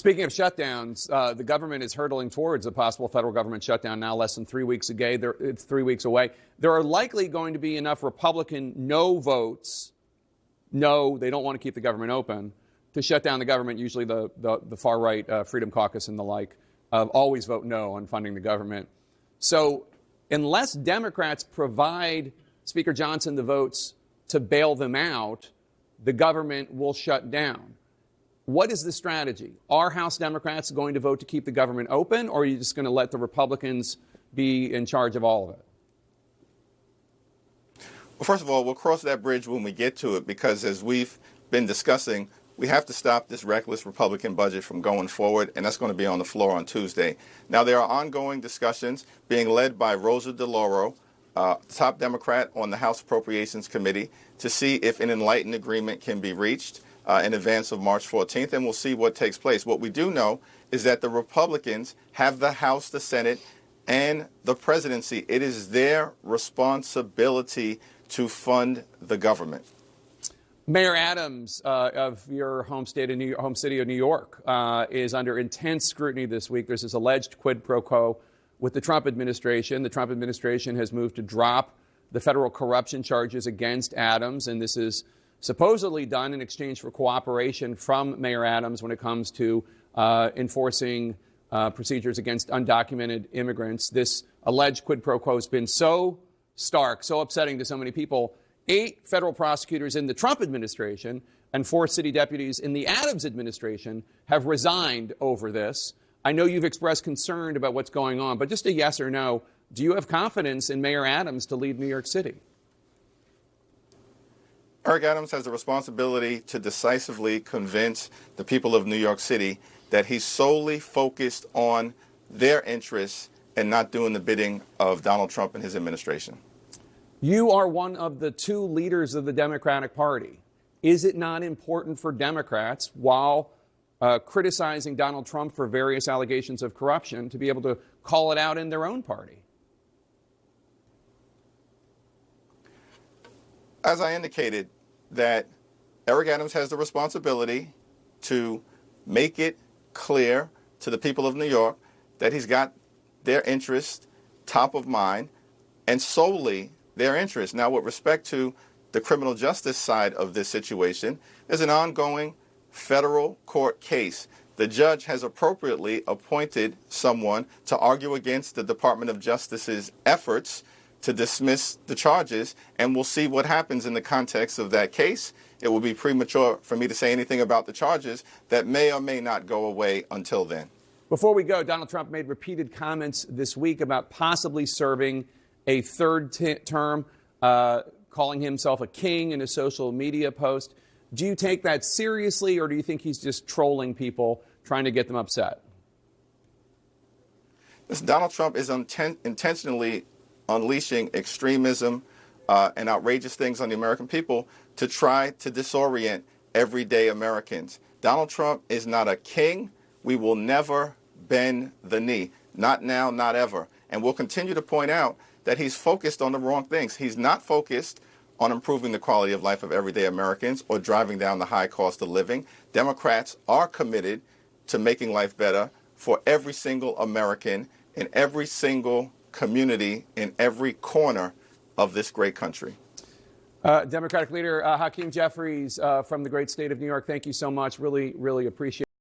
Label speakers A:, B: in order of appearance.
A: Speaking of shutdowns, the government is hurtling towards a possible federal government shutdown now, less than 3 weeks away. It's 3 weeks away. There are likely going to be enough Republican no votes. No, they don't want to keep the government open to shut down the government. Usually the far right Freedom Caucus and the like always vote no on funding the government. So unless Democrats provide Speaker Johnson the votes to bail them out, the government will shut down. What is the strategy? Are House Democrats going to vote to keep the government open, or are you just going to let the Republicans be in charge of all of it?
B: Well, first of all, we'll cross that bridge when we get to it, because as we've been discussing, we have to stop this reckless Republican budget from going forward, and that's going to be on the floor on Tuesday. Now, there are ongoing discussions being led by Rosa DeLauro, top Democrat on the House Appropriations Committee, to see if an enlightened agreement can be reached in advance of March 14th, and we'll see what takes place. What we do know is that the Republicans have the House, the Senate, and the presidency. It is their responsibility to fund the government.
A: Mayor Adams of your home city of New York is under intense scrutiny this week. There's this alleged quid pro quo with the Trump administration. The Trump administration has moved to drop the federal corruption charges against Adams, and this is supposedly done in exchange for cooperation from Mayor Adams when it comes to enforcing procedures against undocumented immigrants. This alleged quid pro quo has been so stark, so upsetting to so many people. 8 federal prosecutors in the Trump administration and 4 city deputies in the Adams administration have resigned over this. I know you've expressed concern about what's going on, but just a yes or no, do you have confidence in Mayor Adams to lead New York City?
B: Eric Adams has the responsibility to decisively convince the people of New York City that he's solely focused on their interests and not doing the bidding of Donald Trump and his administration.
A: You are one of the 2 leaders of the Democratic Party. Is it not important for Democrats, while criticizing Donald Trump for various allegations of corruption, to be able to call it out in their own party?
B: As I indicated, that Eric Adams has the responsibility to make it clear to the people of New York that he's got their interest top of mind and solely their interest. Now, with respect to the criminal justice side of this situation, there's an ongoing federal court case. The judge has appropriately appointed someone to argue against the Department of Justice's efforts to dismiss the charges, and we'll see what happens in the context of that case. It will be premature for me to say anything about the charges that may or may not go away until then.
A: Before we go, Donald Trump made repeated comments this week about possibly serving a third term, calling himself a king in a social media post. Do you take that seriously, or do you think he's just trolling people, trying to get them upset?
B: Listen, Donald Trump is intentionally unleashing extremism and outrageous things on the American people to try to disorient everyday Americans. Donald Trump is not a king. We will never bend the knee. Not now, not ever. And we'll continue to point out that he's focused on the wrong things. He's not focused on improving the quality of life of everyday Americans or driving down the high cost of living. Democrats are committed to making life better for every single American in every single community in every corner of this great country.
A: Democratic leader Hakeem Jefferies from the great state of New York, thank you so much. Really, really appreciate it.